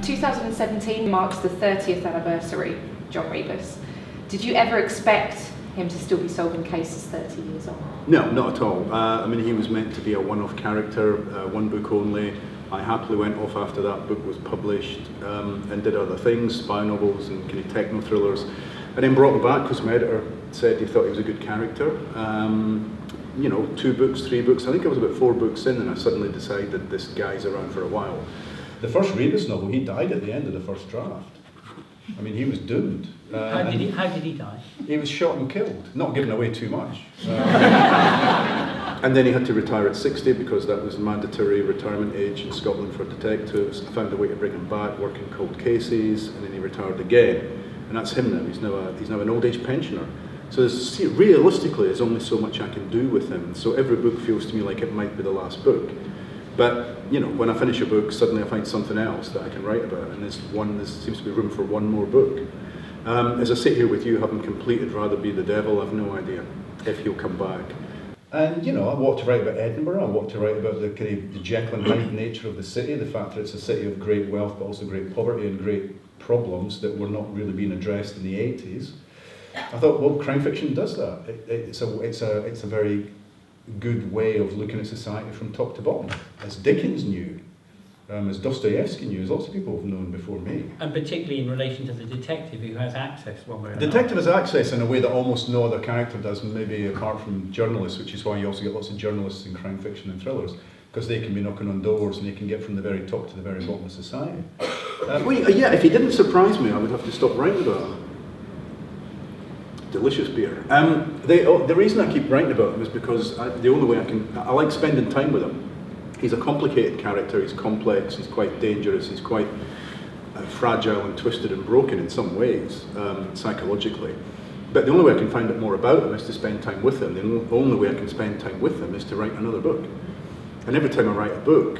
2017 marks the 30th anniversary of John Rebus. Did you ever expect him to still be solving cases 30 years on? No, not at all. I mean, he was meant to be a one-off character, one book only. I happily went off after that book was published and did other things, spy novels and kind of techno thrillers, and then brought him back because my editor said he thought he was a good character. You know, 2 books, 3 books, I think I was about 4 books in, and I suddenly decided this guy's around for a while. The first Rebus novel, he died at the end of the first draft. I mean, he was doomed. How did he die? He was shot and killed, not giving away too much. And then he had to retire at 60 because that was mandatory retirement age in Scotland for detectives. I found a way to bring him back, working cold cases, and then he retired again. And that's him now. He's now an old age pensioner. So realistically, there's only so much I can do with him. So every book feels to me like it might be the last book. But you know, when I finish a book, suddenly I find something else that I can write about, and there seems to be room for one more book. As I sit here with you, having completed Rather Be the Devil, I've no idea if he'll come back. And you know, I want to write about Edinburgh. I want to write about the kind of the Jekyll and Hyde nature of the city, the fact that it's a city of great wealth, but also great poverty and great problems that were not really being addressed in the 80s. I thought, well, crime fiction does that. It's a very good way of looking at society from top to bottom, as Dickens knew, as Dostoevsky knew, as lots of people have known before me. And particularly in relation to the detective who has access one way or another. Detective has access in a way that almost no other character does, maybe apart from journalists, which is why you also get lots of journalists in crime fiction and thrillers, because they can be knocking on doors and they can get from the very top to the very bottom of society. Yeah, if he didn't surprise me, I would have to stop writing about him. Delicious beer. The reason I keep writing about him is because the only way I like spending time with him. He's a complicated character, he's complex, he's quite dangerous, he's quite fragile and twisted and broken in some ways, psychologically. But the only way I can find out more about him is to spend time with him. The only way I can spend time with him is to write another book. And every time I write a book,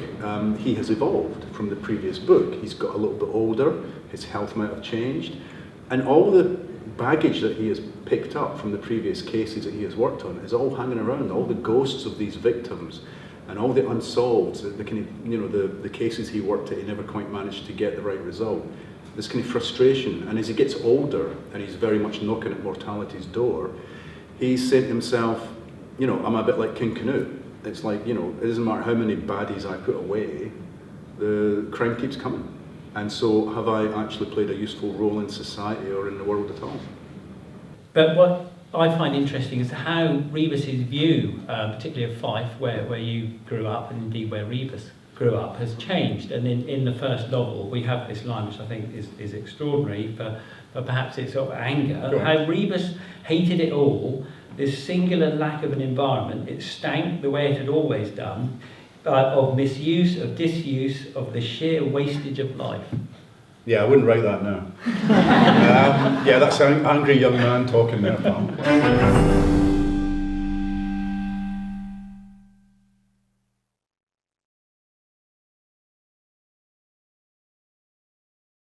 he has evolved from the previous book. He's got a little bit older, his health might have changed, and all the baggage that he has picked up from the previous cases that he has worked on is all hanging around, all the ghosts of these victims and all the unsolved, the kind of, you know, the cases he worked at, he never quite managed to get the right result. This kind of frustration, and as he gets older and he's very much knocking at mortality's door, he's said to himself, you know, I'm a bit like King Canute. It's like, you know, it doesn't matter how many baddies I put away, the crime keeps coming. And so have I actually played a useful role in society or in the world at all? But what I find interesting is how Rebus's view, particularly of Fife, where you grew up, and indeed where Rebus grew up, has changed. And in the first novel, we have this line, which I think is extraordinary for perhaps its sort of anger, how Rebus hated it all, this singular lack of an environment. It stank the way it had always done, of misuse, of disuse, of the sheer wastage of life. Yeah, I wouldn't write that now. Yeah, that's an angry young man talking there, pal.